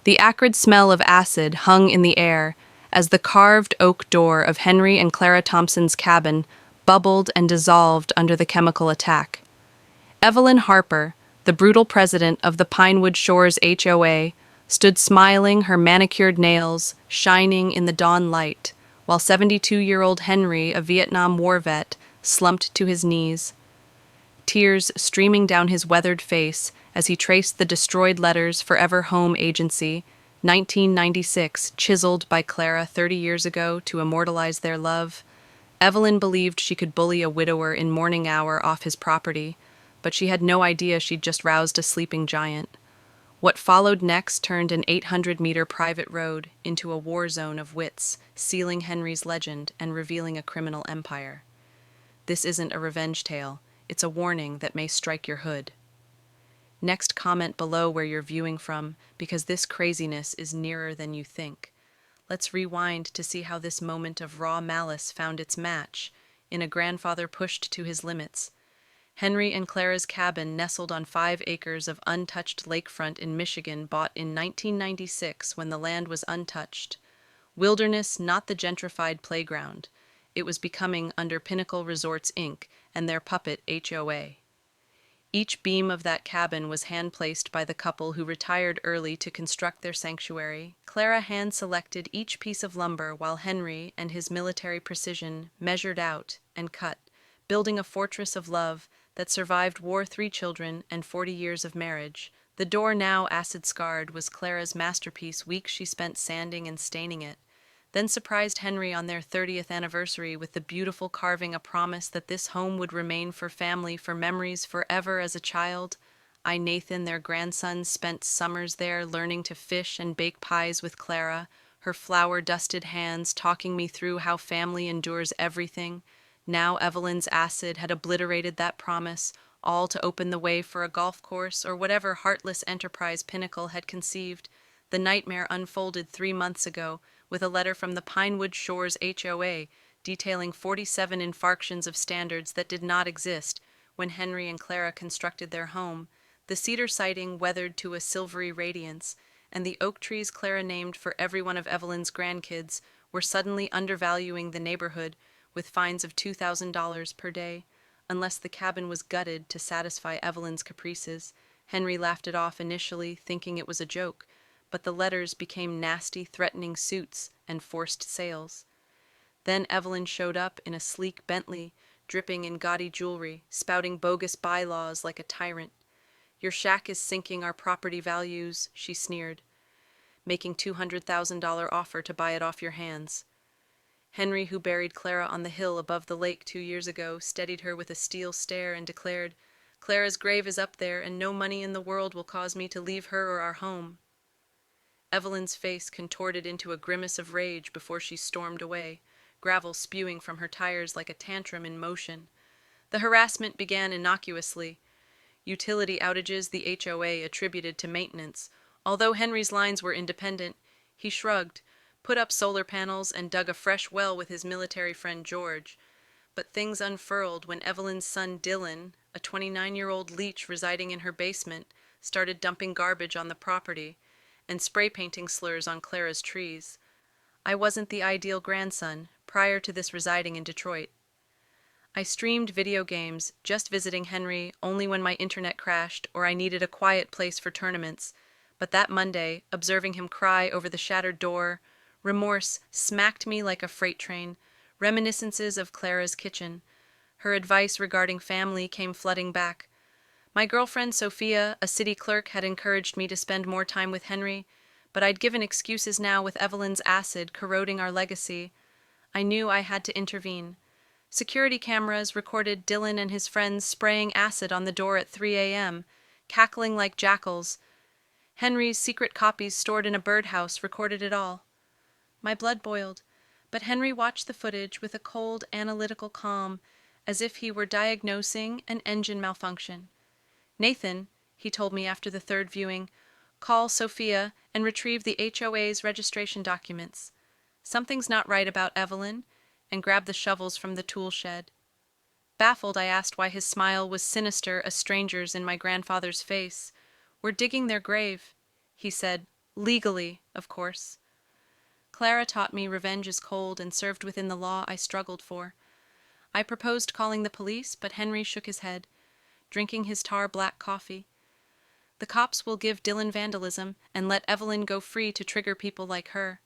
The acrid smell of acid hung in the air as the carved oak door of Henry and Clara Thompson's cabin bubbled and dissolved under the chemical attack. Evelyn Harper, the brutal president of the Pinewood Shores HOA, stood smiling, her manicured nails shining in the dawn light, while 72-year-old Henry, a Vietnam War vet, slumped to his knees, tears streaming down his weathered face as he traced the destroyed letters Forever Home Agency, 1996, chiseled by Clara 30 years ago to immortalize their love. Evelyn believed she could bully a widower in morning hour off his property, but she had no idea she'd just roused a sleeping giant. What followed next turned an 800-meter private road into a war zone of wits, sealing Henry's legend and revealing a criminal empire. This isn't a revenge tale. It's a warning that may strike your hood. Next, comment below where you're viewing from, because this craziness is nearer than you think. Let's rewind to see how this moment of raw malice found its match in a grandfather pushed to his limits. Henry and Clara's cabin, nestled on 5 acres of untouched lakefront in Michigan, bought in 1996 when the land was untouched. Wilderness, not the gentrified playground. It was becoming under Pinnacle Resorts, Inc. and their puppet HOA. Each beam of that cabin was hand-placed by the couple who retired early to construct their sanctuary. Clara hand-selected each piece of lumber while Henry and his military precision measured out and cut, building a fortress of love that survived war, 3 children, and 40 years of marriage. The door, now acid-scarred, was Clara's masterpiece, weeks she spent sanding and staining it, then surprised Henry on their 30th anniversary with the beautiful carving, a promise that this home would remain for family, for memories forever. As a child, Nathan, their grandson, spent summers there learning to fish and bake pies with Clara, her flour-dusted hands talking me through how family endures everything. Now Evelyn's acid had obliterated that promise, all to open the way for a golf course or whatever heartless enterprise Pinnacle had conceived. The nightmare unfolded 3 months ago, with a letter from the Pinewood Shores HOA detailing 47 infractions of standards that did not exist when Henry and Clara constructed their home. The cedar siding weathered to a silvery radiance, and the oak trees Clara named for every one of Evelyn's grandkids were suddenly undervaluing the neighborhood with fines of $2,000 per day, unless the cabin was gutted to satisfy Evelyn's caprices. Henry laughed it off initially, thinking it was a joke, but the letters became nasty, threatening suits and forced sales. Then Evelyn showed up in a sleek Bentley, dripping in gaudy jewelry, spouting bogus bylaws like a tyrant. "Your shack is sinking our property values," she sneered, making $200,000 offer to buy it off your hands. Henry, who buried Clara on the hill above the lake 2 years ago, steadied her with a steel stare and declared, "Clara's grave is up there, and no money in the world will cause me to leave her or our home." Evelyn's face contorted into a grimace of rage before she stormed away, gravel spewing from her tires like a tantrum in motion. The harassment began innocuously. Utility outages the HOA attributed to maintenance. Although Henry's lines were independent, he shrugged, put up solar panels, and dug a fresh well with his military friend George. But things unfurled when Evelyn's son Dylan, a 29-year-old leech residing in her basement, started dumping garbage on the property and spray painting slurs on Clara's trees. I wasn't the ideal grandson, prior to this residing in Detroit. I streamed video games, just visiting Henry only when my internet crashed or I needed a quiet place for tournaments. But that Monday, observing him cry over the shattered door, remorse smacked me like a freight train. Reminiscences of Clara's kitchen. Her advice regarding family came flooding back. My girlfriend Sophia, a city clerk, had encouraged me to spend more time with Henry, but I'd given excuses now with Evelyn's acid corroding our legacy. I knew I had to intervene. Security cameras recorded Dylan and his friends spraying acid on the door at 3 a.m., cackling like jackals. Henry's secret copies stored in a birdhouse recorded it all. My blood boiled, but Henry watched the footage with a cold, analytical calm, as if he were diagnosing an engine malfunction. "Nathan," he told me after the 3rd viewing, "call Sophia and retrieve the HOA's registration documents. Something's not right about Evelyn," and grabbed the shovels from the tool shed. Baffled, I asked why his smile was sinister as strangers in my grandfather's face. "We're digging their grave," he said, Legally, of course. Clara taught me revenge is cold and served within the law I struggled for. I proposed calling the police, but Henry shook his head, drinking his tar black coffee. The cops will give Dylan vandalism and let Evelyn go free to trigger people like her.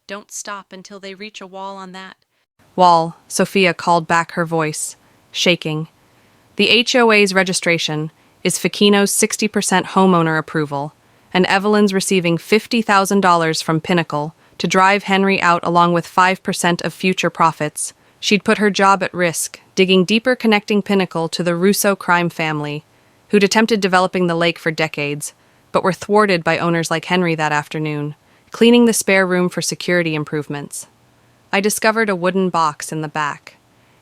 Don't stop until they reach a wall on that. Wall, Sophia called back her voice, shaking. The HOA's registration is Fakino's 60% homeowner approval, and Evelyn's receiving $50,000 from Pinnacle to drive Henry out along with 5% of future profits. She'd put her job at risk, digging deeper, connecting Pinnacle to the Russo crime family, who'd attempted developing the lake for decades, but were thwarted by owners like Henry that afternoon, cleaning the spare room for security improvements. I discovered a wooden box in the back.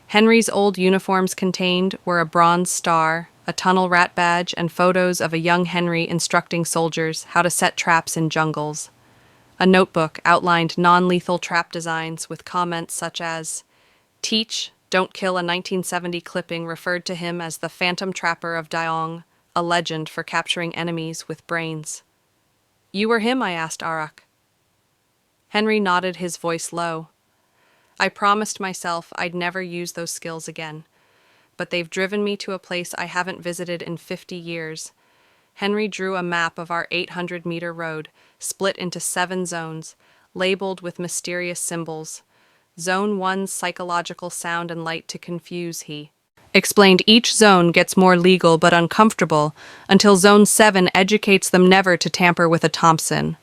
Henry's old uniforms contained were a bronze star, a tunnel rat badge, and photos of a young Henry instructing soldiers how to set traps in jungles. A notebook outlined non-lethal trap designs with comments such as, "Teach, don't kill." A 1970 clipping referred to him as the Phantom Trapper of Daong, a legend for capturing enemies with brains. "You were him?" I asked Arak. Henry nodded, his voice low. I promised myself I'd never use those skills again, but they've driven me to a place I haven't visited in 50 years. Henry drew a map of our 800-meter road, split into 7 zones, labeled with mysterious symbols. Zone 1's psychological sound and light to confuse, he explained. Each zone gets more legal but uncomfortable until Zone 7 educates them never to tamper with a Thompson.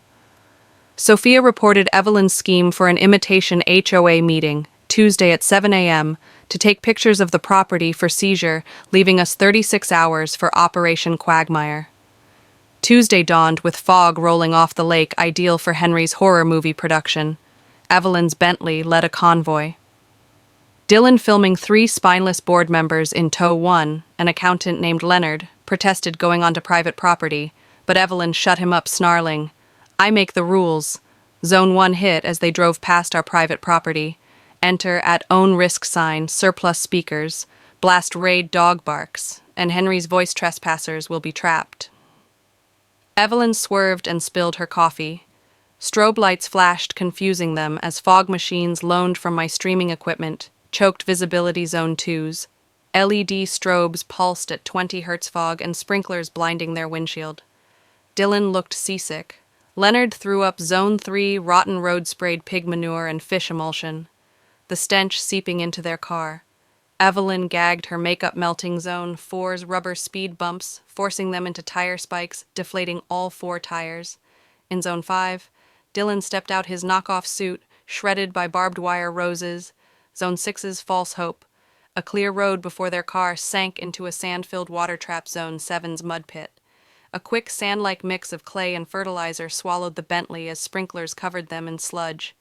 Sophia reported Evelyn's scheme for an imitation HOA meeting, Tuesday at 7 a.m., to take pictures of the property for seizure, leaving us 36 hours for Operation Quagmire. Tuesday dawned with fog rolling off the lake, ideal for Henry's horror movie production. Evelyn's Bentley led a convoy. Dylan, filming 3 spineless board members in tow 1, an accountant named Leonard, protested going onto private property, but Evelyn shut him up, snarling, "I make the rules." Zone 1 hit as they drove past our private property. Enter at own risk sign, surplus speakers, blast raid dog barks, and Henry's voice trespassers will be trapped. Evelyn swerved and spilled her coffee. Strobe lights flashed, confusing them as fog machines loaned from my streaming equipment choked visibility Zone 2's. LED strobes pulsed at 20 Hz fog and sprinklers blinding their windshield. Dylan looked seasick. Leonard threw up Zone 3 rotten road-sprayed pig manure and fish emulsion, the stench seeping into their car. Evelyn gagged her makeup melting Zone 4's rubber speed bumps, forcing them into tire spikes, deflating all 4 tires. In Zone 5, Dylan stepped out his knockoff suit, shredded by barbed wire roses. Zone 6's false hope. A clear road before their car sank into a sand-filled water trap. Zone 7's mud pit. A quick sand-like mix of clay and fertilizer swallowed the Bentley as sprinklers covered them in sludge.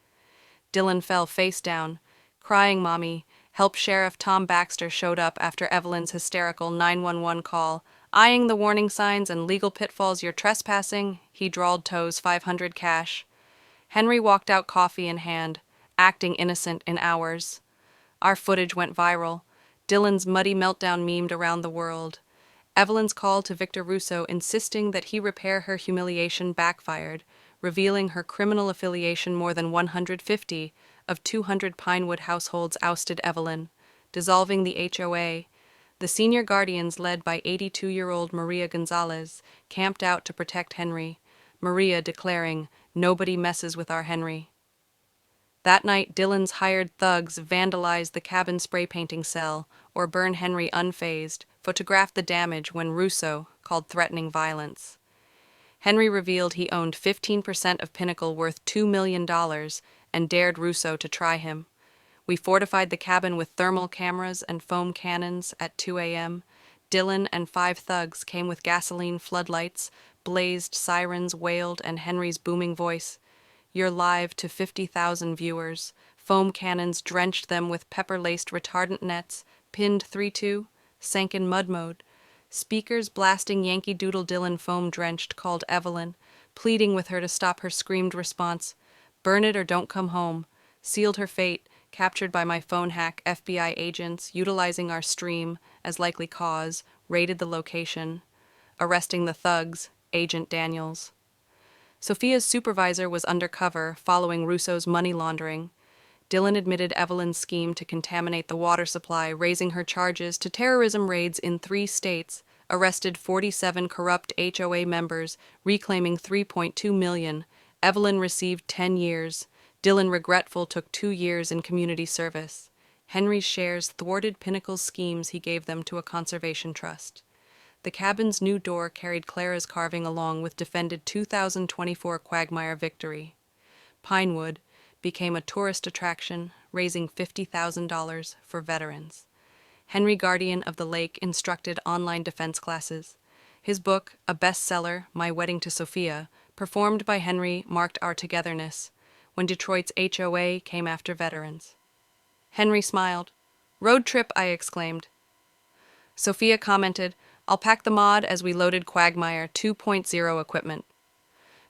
Dylan fell face down, crying, "Mommy, help." Sheriff Tom Baxter showed up after Evelyn's hysterical 911 call, eyeing the warning signs and legal pitfalls. "You're trespassing," he drawled, toes $500 cash. Henry walked out, coffee in hand, acting innocent in hours. Our footage went viral. Dylan's muddy meltdown memed around the world. Evelyn's call to Victor Russo insisting that he repair her humiliation backfired, revealing her criminal affiliation. More than 150 of 200 Pinewood households ousted Evelyn, dissolving the HOA. The senior guardians, led by 82-year-old Maria Gonzalez, camped out to protect Henry, Maria declaring, "Nobody messes with our Henry." That night, Dylan's hired thugs vandalized the cabin spray painting cell, or burn Henry unfazed, photographed the damage when Russo called threatening violence. Henry revealed he owned 15% of Pinnacle worth $2 million and dared Russo to try him. We fortified the cabin with thermal cameras and foam cannons at 2 a.m. Dylan and 5 thugs came with gasoline floodlights, blazed sirens, wailed, and Henry's booming voice, "You're live to 50,000 viewers." Foam cannons drenched them with pepper-laced retardant nets, pinned 3-2, sank in mud mode. Speakers blasting Yankee Doodle. Dylan, foam-drenched, called Evelyn, pleading with her to stop. Her screamed response, "Burn it or don't come home," sealed her fate, captured by my phone hack. FBI agents, utilizing our stream as likely cause, raided the location, arresting the thugs, Agent Daniels. Sophia's supervisor was undercover following Russo's money laundering. Dylan admitted Evelyn's scheme to contaminate the water supply, raising her charges to terrorism raids in 3 states, arrested 47 corrupt HOA members, reclaiming $3.2 million. Evelyn received 10 years. Dylan, regretful, took 2 years in community service. Henry's shares thwarted Pinnacle's schemes. He gave them to a conservation trust. The cabin's new door carried Clara's carving along with defended 2024 Quagmire victory. Pinewood became a tourist attraction, raising $50,000 for veterans. Henry, guardian of the lake, instructed online defense classes. His book, a bestseller, My Wedding to Sophia, performed by Henry, marked our togetherness when Detroit's HOA came after veterans. Henry smiled. "Road trip," I exclaimed. Sophia commented, "I'll pack the mod," as we loaded Quagmire 2.0 equipment.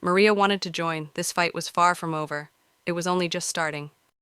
Maria wanted to join. This fight was far from over. It was only just starting.